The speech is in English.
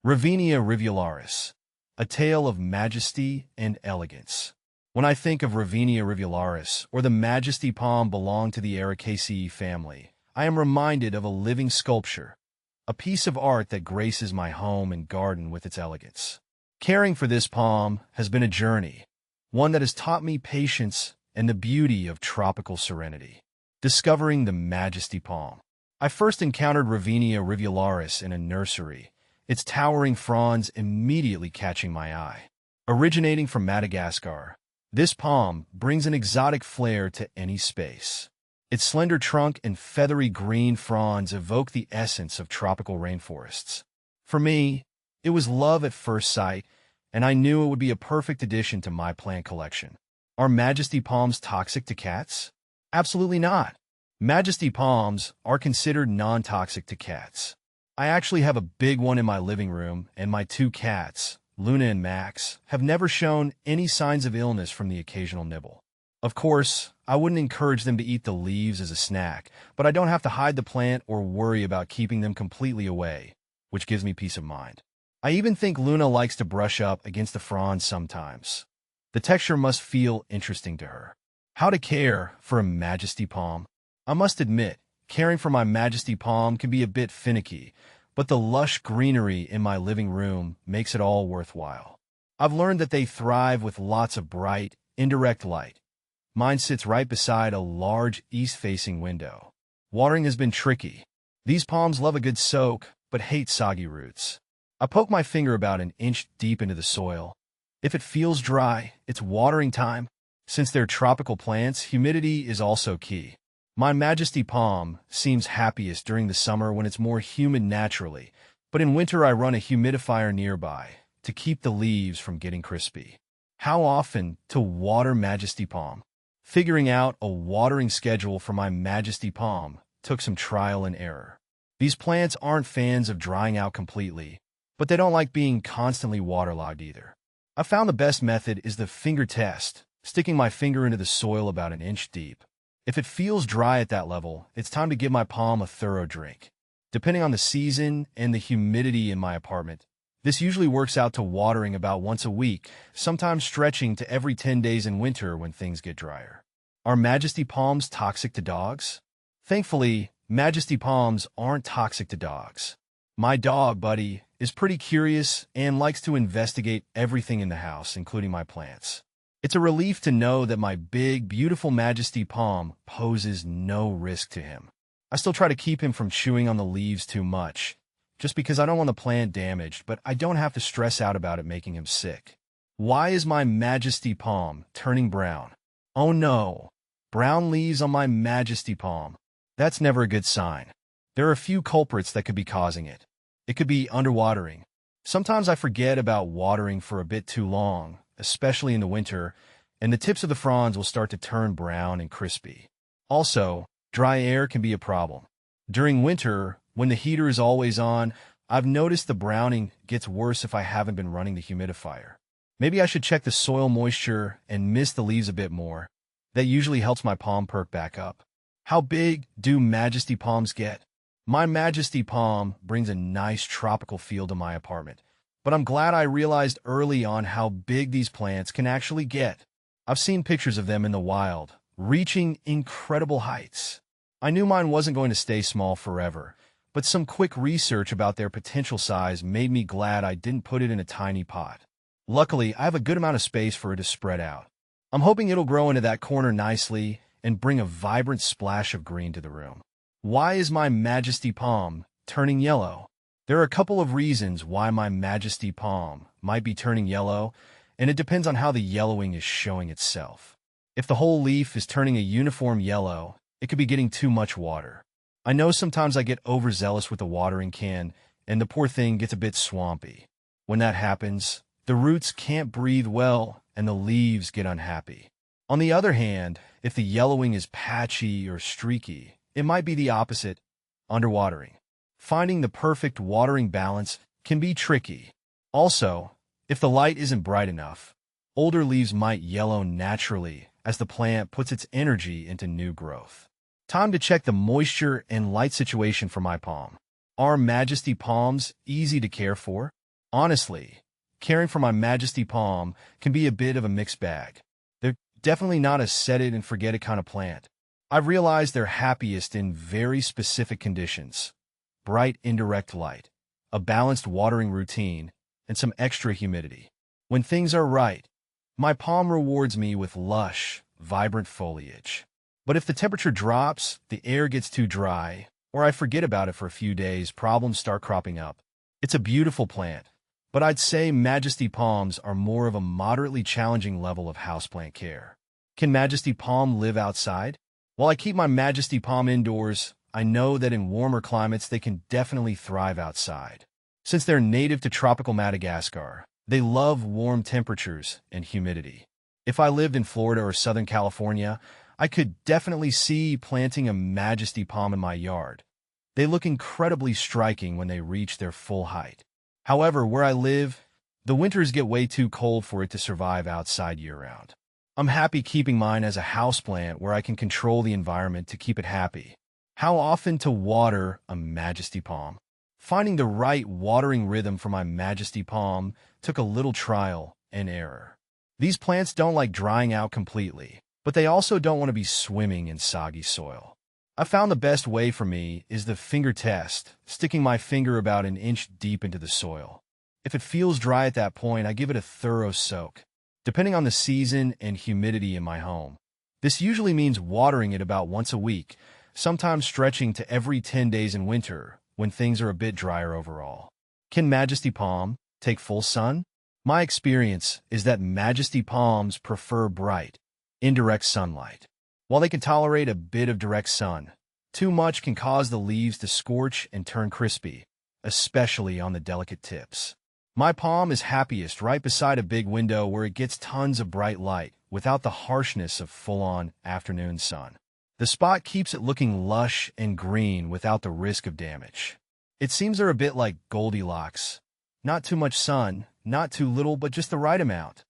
Ravinia rivularis, a tale of majesty and elegance. When I think of Ravinia rivularis, or the majesty palm belong to the Ericaceae family, I am reminded of a living sculpture, a piece of art that graces my home and garden with its elegance. Caring for this palm has been a journey, one that has taught me patience and the beauty of tropical serenity. Discovering the majesty palm. I first encountered Ravinia rivularis in a nursery, its towering fronds immediately catching my eye. Originating from Madagascar, this palm brings an exotic flair to any space. Its slender trunk and feathery green fronds evoke the essence of tropical rainforests. For me, it was love at first sight, and I knew it would be a perfect addition to my plant collection. Are majesty palms toxic to cats? Absolutely not. Majesty palms are considered non-toxic to cats. I actually have a big one in my living room, and my two cats, Luna and Max, have never shown any signs of illness from the occasional nibble. Of course, I wouldn't encourage them to eat the leaves as a snack, but I don't have to hide the plant or worry about keeping them completely away, which gives me peace of mind. I even think Luna likes to brush up against the fronds sometimes. The texture must feel interesting to her. How to care for a majesty palm? I must admit, caring for my majesty palm can be a bit finicky, but the lush greenery in my living room makes it all worthwhile. I've learned that they thrive with lots of bright, indirect light. Mine sits right beside a large east-facing window. Watering has been tricky. These palms love a good soak, but hate soggy roots. I poke my finger about an inch deep into the soil. If it feels dry, it's watering time. Since they're tropical plants, humidity is also key. My majesty palm seems happiest during the summer when it's more humid naturally, but in winter I run a humidifier nearby to keep the leaves from getting crispy. How often to water majesty palm? Figuring out a watering schedule for my majesty palm took some trial and error. These plants aren't fans of drying out completely, but they don't like being constantly waterlogged either. I found the best method is the finger test, sticking my finger into the soil about an inch deep. If it feels dry at that level, it's time to give my palm a thorough drink. Depending on the season and the humidity in my apartment, this usually works out to watering about once a week, sometimes stretching to every 10 days in winter when things get drier. Are majesty palms toxic to dogs? Thankfully, majesty palms aren't toxic to dogs. My dog, Buddy, is pretty curious and likes to investigate everything in the house, including my plants. It's a relief to know that my big, beautiful majesty palm poses no risk to him. I still try to keep him from chewing on the leaves too much, just because I don't want the plant damaged, but I don't have to stress out about it making him sick. Why is my majesty palm turning brown? Oh no, brown leaves on my majesty palm. That's never a good sign. There are a few culprits that could be causing it. It could be underwatering. Sometimes I forget about watering for a bit too long, especially in the winter, and the tips of the fronds will start to turn brown and crispy. Also, dry air can be a problem. During winter, when the heater is always on, I've noticed the browning gets worse if I haven't been running the humidifier. Maybe I should check the soil moisture and mist the leaves a bit more. That usually helps my palm perk back up. How big do majesty palms get? My majesty palm brings a nice tropical feel to my apartment, but I'm glad I realized early on how big these plants can actually get. I've seen pictures of them in the wild, reaching incredible heights. I knew mine wasn't going to stay small forever, but some quick research about their potential size made me glad I didn't put it in a tiny pot. Luckily, I have a good amount of space for it to spread out. I'm hoping it'll grow into that corner nicely and bring a vibrant splash of green to the room. Why is my majesty palm turning yellow? There are a couple of reasons why my majesty palm might be turning yellow, and it depends on how the yellowing is showing itself. If the whole leaf is turning a uniform yellow, it could be getting too much water. I know sometimes I get overzealous with the watering can, and the poor thing gets a bit swampy. When that happens, the roots can't breathe well, and the leaves get unhappy. On the other hand, if the yellowing is patchy or streaky, it might be the opposite, underwatering. Finding the perfect watering balance can be tricky. Also, if the light isn't bright enough, older leaves might yellow naturally as the plant puts its energy into new growth. Time to check the moisture and light situation for my palm. Are majesty palms easy to care for? Honestly, caring for my majesty palm can be a bit of a mixed bag. They're definitely not a set-it-and-forget-it kind of plant. I've realized they're happiest in very specific conditions: bright indirect light, a balanced watering routine, and some extra humidity. When things are right, my palm rewards me with lush, vibrant foliage. But if the temperature drops, the air gets too dry, or I forget about it for a few days, problems start cropping up. It's a beautiful plant, but I'd say majesty palms are more of a moderately challenging level of houseplant care. Can majesty palm live outside? While I keep my majesty palm indoors, I know that in warmer climates they can definitely thrive outside. Since they're native to tropical Madagascar, they love warm temperatures and humidity. If I lived in Florida or Southern California, I could definitely see planting a majesty palm in my yard. They look incredibly striking when they reach their full height. However, where I live, the winters get way too cold for it to survive outside year-round. I'm happy keeping mine as a houseplant where I can control the environment to keep it happy. How often to water a majesty palm? Finding the right watering rhythm for my majesty palm took a little trial and error. These plants don't like drying out completely, but they also don't want to be swimming in soggy soil. I found the best way for me is the finger test, sticking my finger about an inch deep into the soil. If it feels dry at that point, I give it a thorough soak, depending on the season and humidity in my home. This usually means watering it about once a week, sometimes stretching to every 10 days in winter when things are a bit drier overall. Can majesty palm take full sun? My experience is that majesty palms prefer bright, indirect sunlight. While they can tolerate a bit of direct sun, too much can cause the leaves to scorch and turn crispy, especially on the delicate tips. My palm is happiest right beside a big window where it gets tons of bright light without the harshness of full-on afternoon sun. The spot keeps it looking lush and green without the risk of damage. It seems they're a bit like Goldilocks. Not too much sun, not too little, but just the right amount.